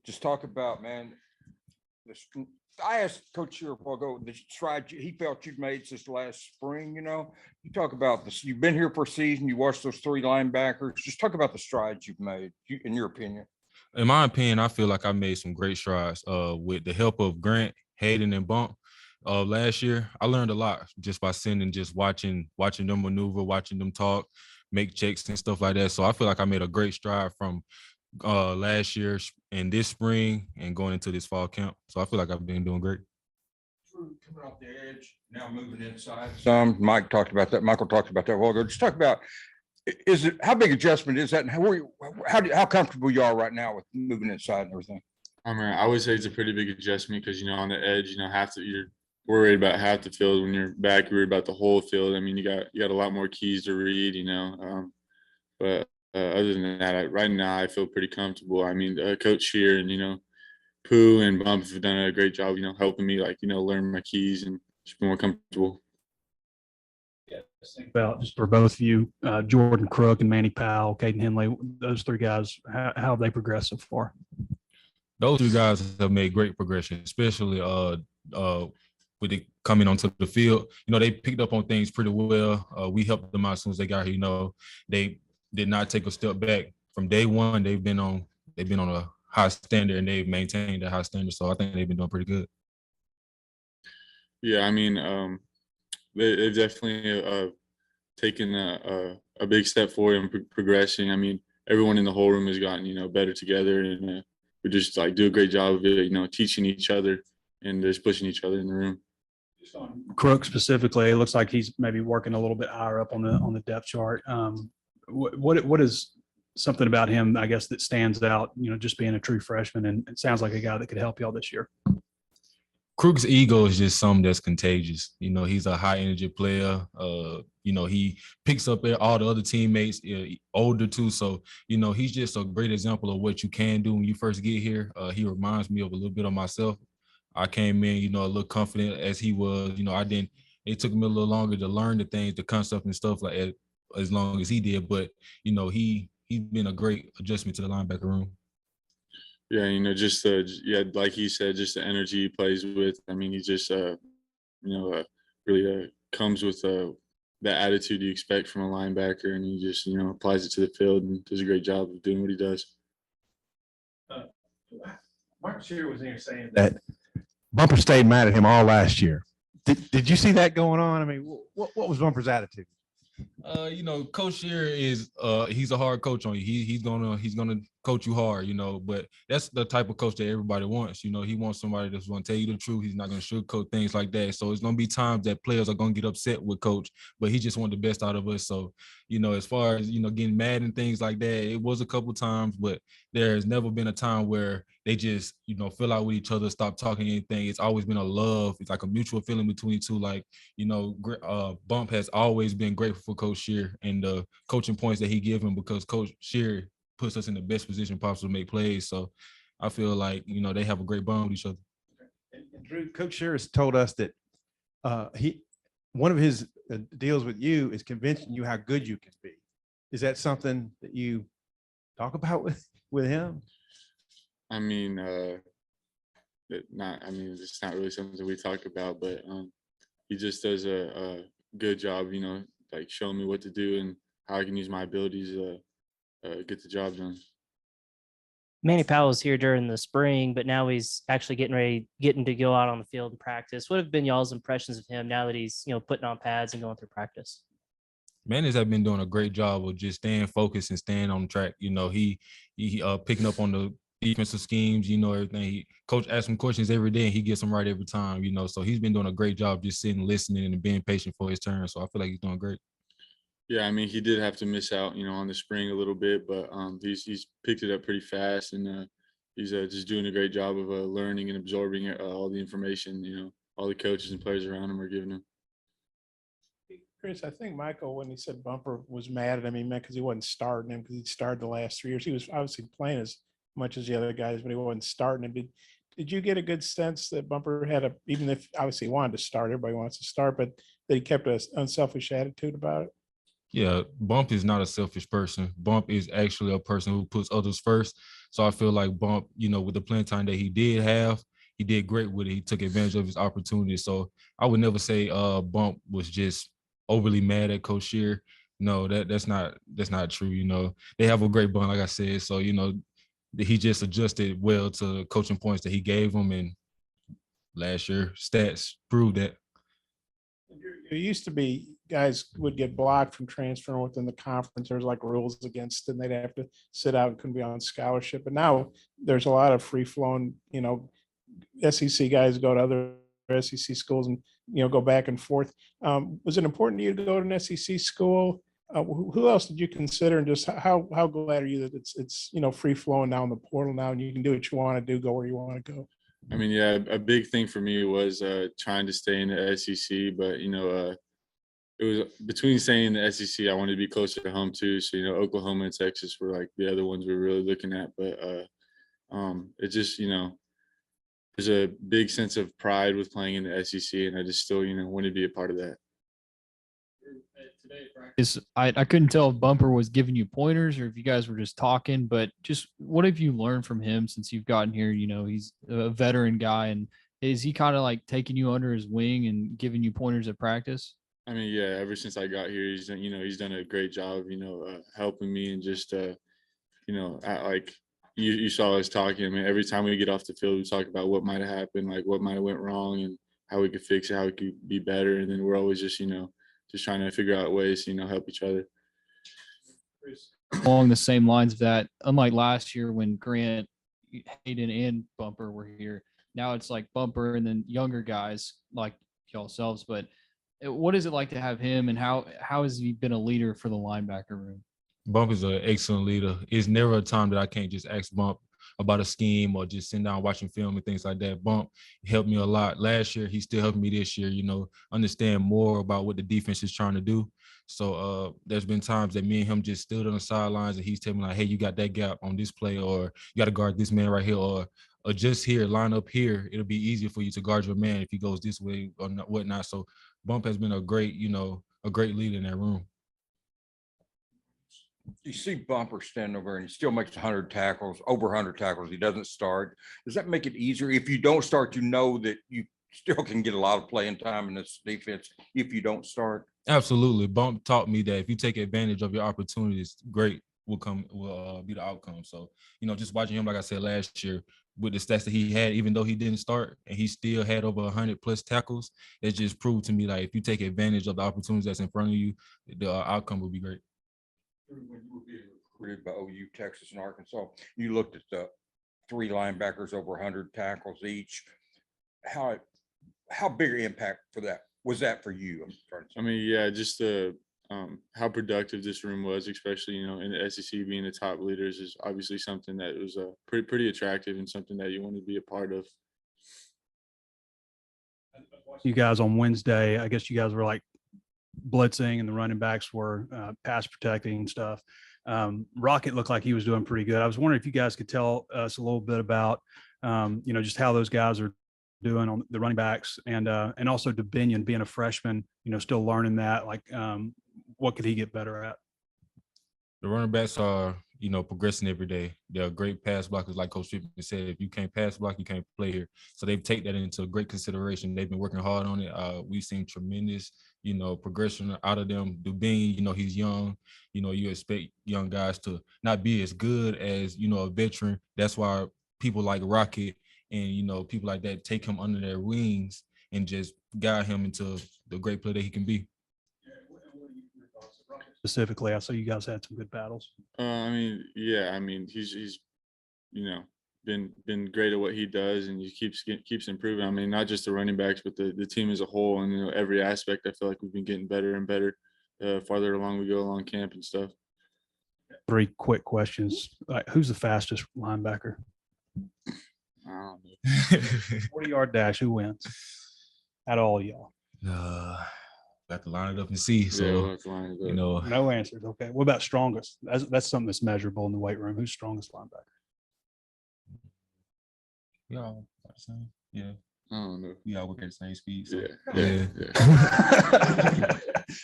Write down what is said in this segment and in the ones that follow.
Just talk about, man. I asked Coach Shearer a while ago the stride he felt you've made since last spring. You talk about this. You've been here for a season. You watched those three linebackers. Just talk about the strides you've made, in your opinion. In my opinion, I feel like I made some great strides with the help of Grant, Hayden, and Bump. Last year, I learned a lot just by just watching them maneuver, watching them talk, make checks and stuff like that. So I feel like I made a great stride from last year and this spring and going into this fall camp. So I feel like I've been doing great. Coming off the edge, now moving inside. Michael talked about that a while ago. Just talk about, how big adjustment is that, and how comfortable you are right now with moving inside and everything? I mean, I would say it's a pretty big adjustment because on the edge, you're worried about half the field. When you're back, you're worried about the whole field. I mean, you got a lot more keys to read, but other than that, right now I feel pretty comfortable. I mean, Coach Shear and Pooh and Bump have done a great job, helping me learn my keys and just be more comfortable. Yeah, think about just for both of you, Jordan Crook and Manny Powell, Caden Henley, those three guys, how have they progressed so far? Those two guys have made great progression, especially with it coming onto the field. They picked up on things pretty well. We helped them out as soon as they got here. They did not take a step back from day one. They've been on a high standard and they've maintained a high standard. So I think they've been doing pretty good. Yeah, I mean, they've definitely taken a big step forward in progressing. I mean, everyone in the whole room has gotten better together, and we just do a great job of it, teaching each other and just pushing each other in the room. Just on Crook specifically, it looks like he's maybe working a little bit higher up on the depth chart. What is something about him, I guess, that stands out, just being a true freshman, and it sounds like a guy that could help y'all this year? Crook's ego is just something that's contagious. He's a high energy player. He picks up all the other teammates, older too. So, he's just a great example of what you can do when you first get here. He reminds me of a little bit of myself. I came in, a little confident as he was. It took me a little longer to learn the things, the concept and stuff like that, as long as he did. But, he's been a great adjustment to the linebacker room. Yeah, just like he said, just the energy he plays with. I mean, he just really comes with the attitude you expect from a linebacker, and he just applies it to the field and does a great job of doing what he does. Mark Shearer was here saying that Bumper stayed mad at him all last year. Did you see that going on? I mean, what was Bumper's attitude? Coach Shearer is he's a hard coach on you. He's gonna coach you hard, but that's the type of coach that everybody wants. He wants somebody that's gonna tell you the truth. He's not gonna sugarcoat things like that. So it's gonna be times that players are gonna get upset with coach, but he just wants the best out of us. So, as far as getting mad and things like that, it was a couple times, but there has never been a time where they just, fell out with each other, stop talking anything. It's always been a love. It's like a mutual feeling between the two. Like, Bump has always been grateful for Coach Shearer and the coaching points that he gives him, because Coach Shearer puts us in the best position possible to make plays. So I feel like, they have a great bond with each other. And Drew, Coach Shearer has told us that one of his deals with you is convincing you how good you can be. Is that something that you talk about with him? I mean, it's not really something we talk about, but he just does a good job, showing me what to do and how I can use my abilities to get the job done. Manny Powell was here during the spring, but now he's actually getting to go out on the field and practice. What have been y'all's impressions of him now that he's, putting on pads and going through practice? Manny's have been doing a great job of just staying focused and staying on track. He picking up on the defensive schemes, everything. Coach asks him questions every day and he gets them right every time, so he's been doing a great job just sitting, listening and being patient for his turn. So I feel like he's doing great. Yeah, I mean, he did have to miss out, on the spring a little bit, but he's picked it up pretty fast, and he's just doing a great job of learning and absorbing all the information, all the coaches and players around him are giving him. Chris, I think Michael, when he said Bumper was mad at him, he meant because he wasn't starting him, because he'd started the last 3 years. He was obviously playing as much as the other guys, but he wasn't starting him. Did you get a good sense that Bumper had even if obviously he wanted to start, everybody wants to start, but that he kept an unselfish attitude about it? Yeah, Bump is not a selfish person. Bump is actually a person who puts others first. So I feel like Bump, you know, with the playing time that he did have, he did great with it. He took advantage of his opportunity. So I would never say Bump was just overly mad at Coach Shear. No, that's not true. You know, they have a great bond, like I said. So, you know, he just adjusted well to the coaching points that he gave him, and last year stats proved that. It used to be guys would get blocked from transferring within the conference. There was like rules against it, and they'd have to sit out and couldn't be on scholarship. But now there's a lot of free flowing, you know, SEC guys go to other SEC schools and, you know, go back and forth. Was it important to you to go to an SEC school? Who else did you consider, and just how glad are you that it's you know, free flowing now in the portal now, and you can do what you want to do, go where you want to go? I mean, yeah, a big thing for me was trying to stay in the SEC, but you know, it was between staying in the SEC, I wanted to be closer to home too. So, you know, Oklahoma and Texas were like the other ones we were really looking at. But it just, you know, there's a big sense of pride with playing in the SEC, and I just still, you know, want to be a part of that. I couldn't tell if Bumper was giving you pointers or if you guys were just talking, but just what have you learned from him since you've gotten here? You know, he's a veteran guy, and is he kind of like taking you under his wing and giving you pointers at practice? I mean, yeah, ever since I got here, he's done, you know, he's done a great job, you know, helping me, and just, you know, like you saw us talking. I mean, every time we get off the field, we talk about what might have happened, like what might have went wrong, and how we could fix it, how we could be better. And then we're always just, you know, just trying to figure out ways to, you know, help each other. Along the same lines of that, unlike last year when Grant, Hayden, and Bumper were here, now it's like Bumper and then younger guys like y'all selves. But what is it like to have him, and how has he been a leader for the linebacker room? Bump is an excellent leader. It's never a time that I can't just ask Bump about a scheme or just sitting down watching film and things like that. Bump helped me a lot last year. He still helped me this year, you know, understand more about what the defense is trying to do. So there's been times that me and him just stood on the sidelines, and he's telling me like, hey, you got that gap on this play, or you got to guard this man right here, or just here, line up here. It'll be easier for you to guard your man if he goes this way or not, whatnot. So Bump has been a great, you know, a great leader in that room. You see Bumper standing over and he still makes 100 tackles, over 100 tackles. He doesn't start. Does that make it easier? If you don't start, you know that you still can get a lot of playing time in this defense if you don't start. Absolutely. Bump taught me that if you take advantage of your opportunities, great will be the outcome. So, you know, just watching him, like I said, last year with the stats that he had, even though he didn't start and he still had over 100 plus tackles, it just proved to me like if you take advantage of the opportunities that's in front of you, the outcome will be great. When you were being recruited by OU, Texas, and Arkansas, you looked at the three linebackers over 100 tackles each. How big an impact was that for you? I mean, yeah, just how productive this room was, especially, you know, in the SEC, being the top leaders is obviously something that was pretty attractive and something that you want to be a part of. You guys on Wednesday, I guess you guys were like blitzing and the running backs were pass protecting and stuff. Rocket looked like he was doing pretty good. I was wondering if you guys could tell us a little bit about, you know, just how those guys are doing on the running backs, and also Dubinion being a freshman, you know, still learning that, like, what could he get better at? The running backs are, you know, progressing every day. They're great pass blockers, like Coach Pippen said. If you can't pass block, you can't play here. So they've taken that into great consideration. They've been working hard on it. We've seen tremendous, you know, progression out of them. Dubin, you know, he's young. You know, you expect young guys to not be as good as, you know, a veteran. That's why people like Rocket and, you know, people like that take him under their wings and just guide him into the great player that he can be. Specifically, I saw you guys had some good battles. I mean, yeah, I mean, he's you know, been great at what he does, and he keeps improving. I mean, not just the running backs, but the team as a whole, and, you know, every aspect. I feel like we've been getting better and better farther along we go along camp and stuff. 3 quick questions. Like, who's the fastest linebacker? I don't know. 40-yard dash, who wins? Out of all y'all. Got to line it up and see. So, Yeah, we'll have to line it up. you know, No answers. Okay. What about strongest? That's something that's measurable in the weight room. Who's strongest linebacker? we all about the same. Yeah, I don't know. we all work at the same speed. So. Yeah.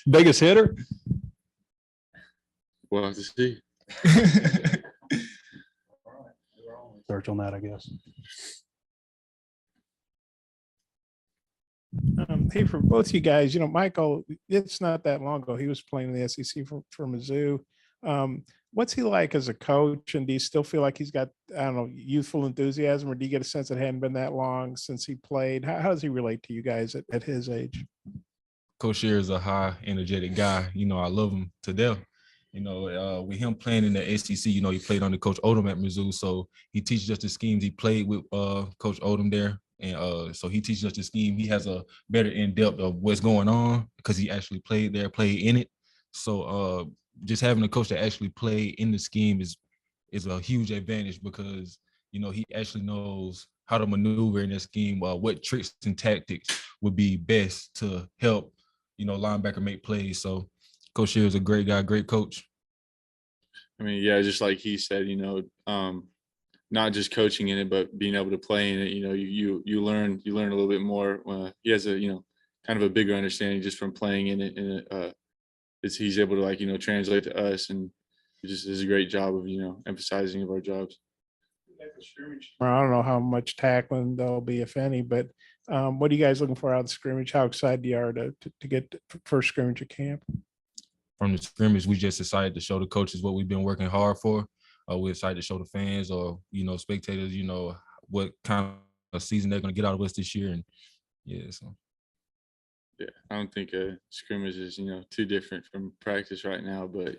Biggest hitter? We'll have to see. search on that, I guess. Hey, for both you guys, Michael, it's not that long ago. He was playing in the SEC for Mizzou. What's he like as a coach? And do you still feel like he's got, I don't know, youthful enthusiasm, or do you get a sense it hadn't been that long since he played? How does he relate to you guys at his age? Coach Shear is a high energetic guy. I love him to death. With him playing in the SEC, he played under Coach Odom at Mizzou. So he teaches us the schemes. He played with Coach Odom there. And so he teaches us the scheme. He has a better in-depth of what's going on because he actually played there, played in it. So just having a coach that actually played in the scheme is a huge advantage because, he actually knows how to maneuver in that scheme, what tricks and tactics would be best to help, linebacker make plays. So Coach Shear is a great guy, great coach. I mean, yeah, just like he said, not just coaching in it, but being able to play in it. You learn a little bit more. He has a kind of a bigger understanding just from playing in it, and he's able to translate to us, and he just does a great job of emphasizing of our jobs. I don't know how much tackling there'll be, if any, but what are you guys looking for out of the scrimmage? How excited you are to get first scrimmage at camp? From the scrimmage, we just decided to show the coaches what we've been working hard for. We're excited to show the fans or, spectators, what kind of season they're going to get out of us this year. And yeah, so. Yeah, I don't think scrimmage is, too different from practice right now, but,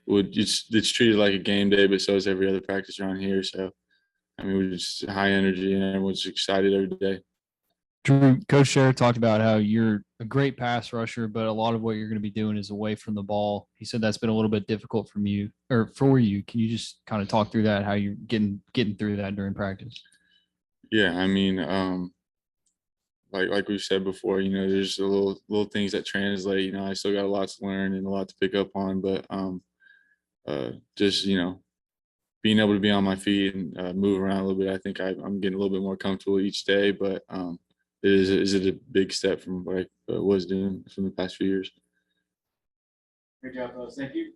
it's treated like a game day, but so is every other practice around here. So, I mean, we're just high energy and everyone's excited every day. Drew, Coach Shear talked about how you're a great pass rusher, but a lot of what you're going to be doing is away from the ball. He said that's been a little bit difficult for you. Can you just kind of talk through that, how you're getting through that during practice? Yeah, I mean, like we've said before, there's a little things that translate. I still got a lot to learn and a lot to pick up on, but just being able to be on my feet and move around a little bit, I think I'm getting a little bit more comfortable each day. But is it a big step from what I was doing from the past few years? Great job, fellas. Thank you.